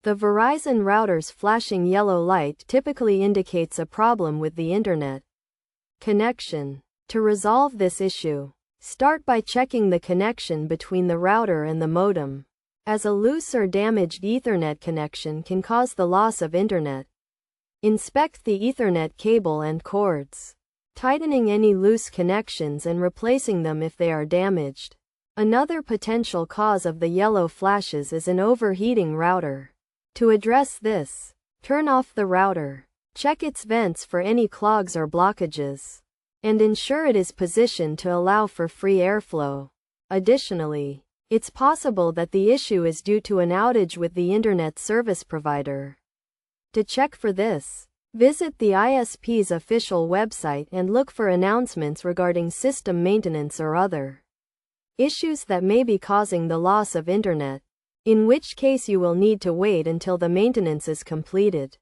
The Verizon router's flashing yellow light typically indicates a problem with the internet connection. To resolve this issue, start by checking the connection between the router and the modem, as a loose or damaged Ethernet connection can cause the loss of internet. Inspect the Ethernet cable and cords, tightening any loose connections and replacing them if they are damaged. Another potential cause of the yellow flashes is an overheating router. To address this, turn off the router, check its vents for any clogs or blockages, and ensure it is positioned to allow for free airflow. Additionally, it's possible that the issue is due to an outage with the internet service provider. To check for this, visit the ISP's official website and look for announcements regarding system maintenance or other issues that may be causing the loss of internet, in which case you will need to wait until the maintenance is completed.